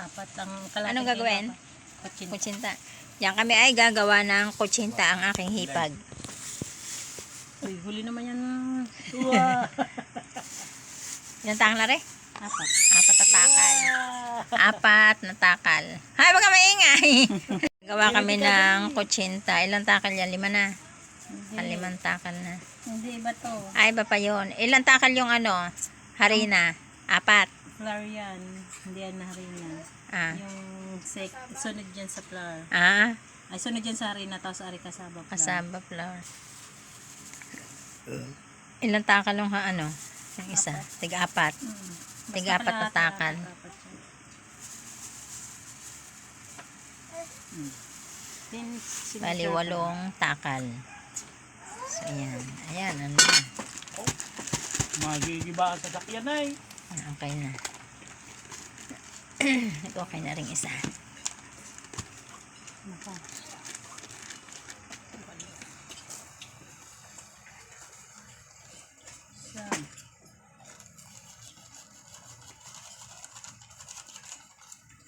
Apat ang kalahati. Anong gagawin? Kutsinta. Kutsinta. Yan kami ay gagawa ng kutsinta ang aking hipag. Uy, huli naman yan. Uwa. Ilang takal na rin? Apat. Apat na takal. Apat na takal. Hay, baka maingay. Gawa kami ng kutsinta. Ilang takal yan? 5 na. Hindi. 5 takal na. Hindi, iba to. Ay, iba pa yun. Ilang takal yung harina? 4. Flour yan. Hindi yan na harina. Ah. Yung sunod dyan sa flour. Ah, Ay, sunod dyan sa harina. Tapos ari kasaba flour. kasaba flour. Ilang takal yung yung isa? Tiga-4. Basta Tiga-4 na kalahati, takal. apat yan. Bali, 8 takal. So, ayan. Ayan, Magigiba sa sakyan ay. Okay na. Okay na rin isa.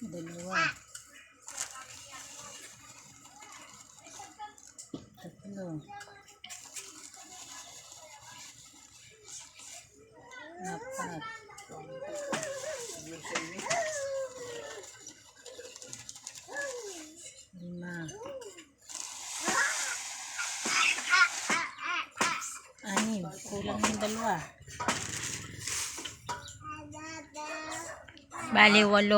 Dalawa. Tatlo. Apat. 5. 6. Kulang yung 2. Bali, 8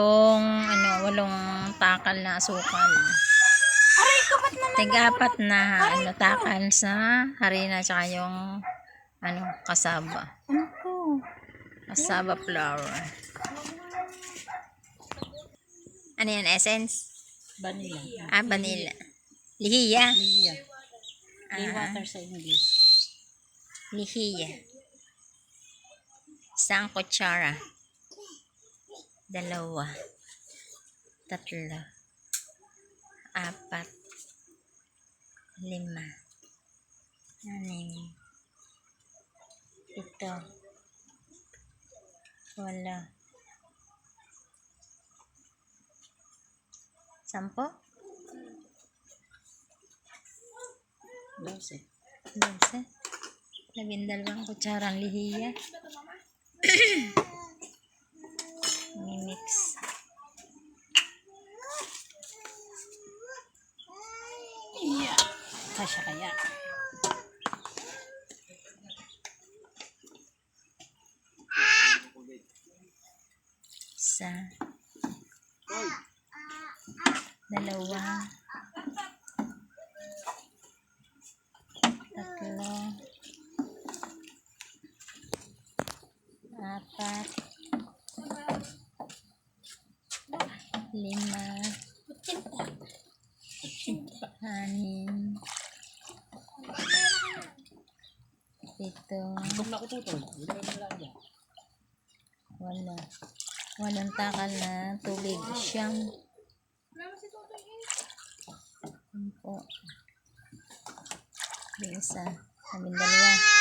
takal na asukal. Tiga-4 na takal sa harina tsaka yung kasaba. Ano ko? Kasaba flour. Ano yan? Essence? Vanilla. Ah, vanilla. Lihiya. Liya. Lay water sa English. Lihiya. 1 kutsara. 2. 3. 4. 5. 6. 7. 8. 10. 12. 12 kutsarang lihiya. Mimix. Yeah. Kasya kaya. Isa. 2. 3. 4. Kung nakututol, hindi mo lang yan. 8 takal na tubig. 9. 10. Isa. 12. 12.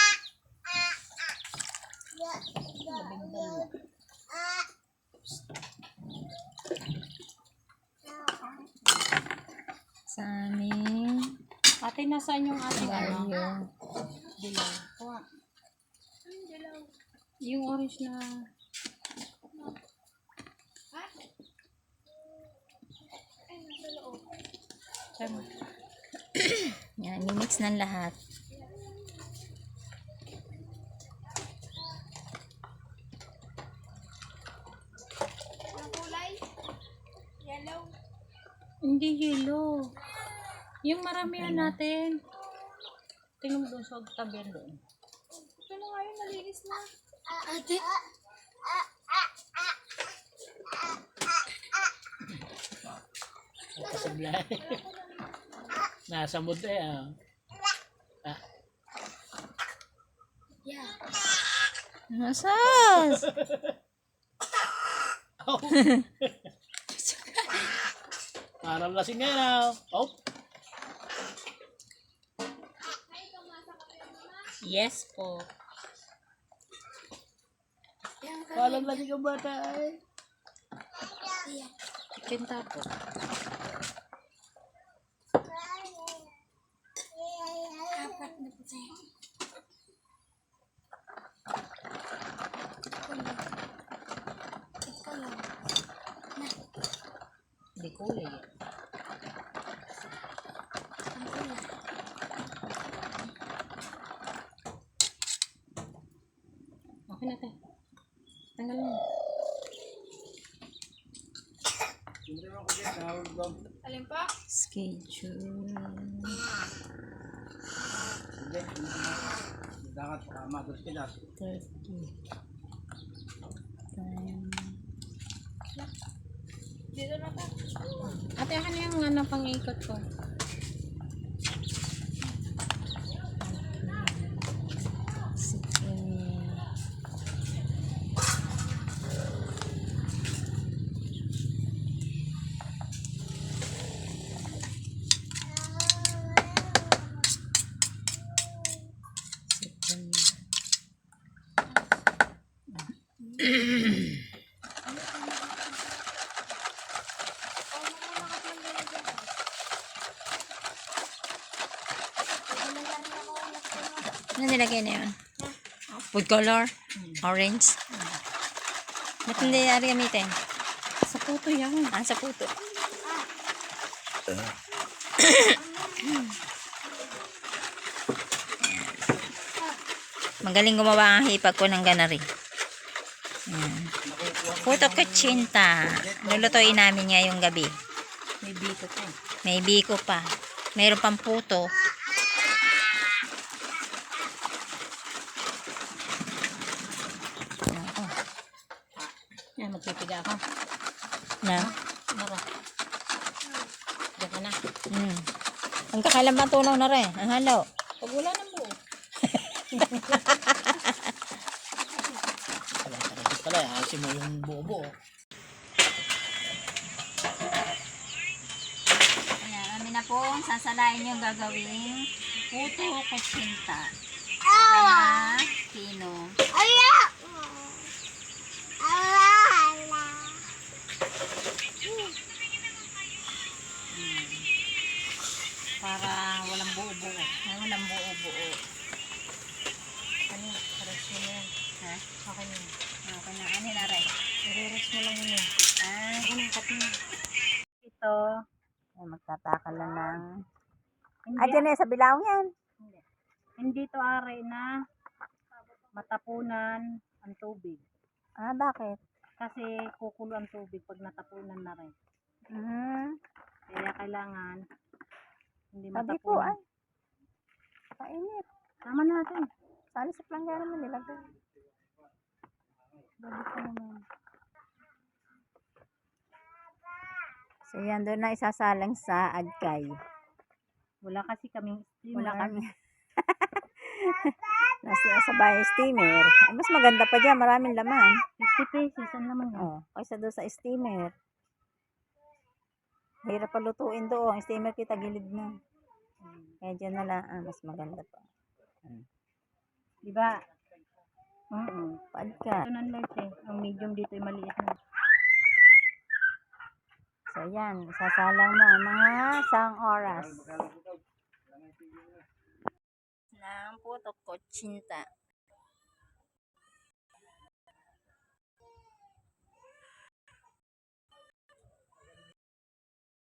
Sa amin. Ate, nasaan yung ating Bayo. dilaw? Kuha. Yung orange na... Tama. Yan, mimix ng lahat. Hindi yellow. Yung maramihan natin. Tingnan mo doon sa tabi doon. Ito na nga yun, nalinis na. Ate. Kasablay. Nasa mood eh. Nasas! Oh. Parang lasing nga na. Oh. Yes po. Parang lasing ang bata ay. Kinta po. Apat na po tayo. Ito lang. Hindi kulay. Ang kulay. Okay na tayo. Tanggal mo. Alin pa? Schedule. Dapat mados ka na. 30. Time. Dito na pa. Ate, akin yung ano, pang-ikot ko. Ano nilagay na yun? Food color? Orange? Ba't hindi ari gamitin? Sa puto yan. Ah, sa puto. Magaling gumawa ang hipag ko ng ganari. Ayan. Puto kutsinta. Lulutuin namin ngayong gabi. May biko pa. May biko pa. Mayroon pang puto. Yan, magpipiga ako. Na? Nara. Diyan ka na. Ang kakailan ba tunaw na rin? Ang halaw. Pag wala ng buo. Ito pala, hasin mo yung buo-buo. Ayan, amin na po sasalain yung gagawing puto kutsinta. Para na pino. Para walang buo-buo. Ay, walang buo-buo. Ano, rest mo na yan. Ha? Okay na. Okay na. Ano na rin? I-rest mo lang yun eh. Ah, Ano, cut mo. ito. Ay, magtatakal na ng... Hindi, Ah, dyan na sa bilao yan. hindi to are na matapunan ang tubig. Ah, bakit? Kasi kukulo ang tubig pag natapunan na rin. Kaya kailangan hindi Sabi po, matapunan. ay. Kainit. Tama natin. Sana sa planggana mo nilagay. Sabi ko naman. So, yan. Doon na isasalang sa agkay. Wala kasi kaming steamer. Wala kami. Nasa bahay steamer. Ay, mas maganda pa dyan. Maraming laman. 50 pesos. Ano naman yan? Oh, kaysa doon sa steamer. Hirap pa lutuin doon. Ang steamer kita gilid na. Kaya dyan na lang. Ah, mas maganda pa. Diba? Paad ka. Ito ng light eh. Ang medium dito ay maliit na. So, yan. Isasalang mo ang mga isang oras. Ng puto kutsinta.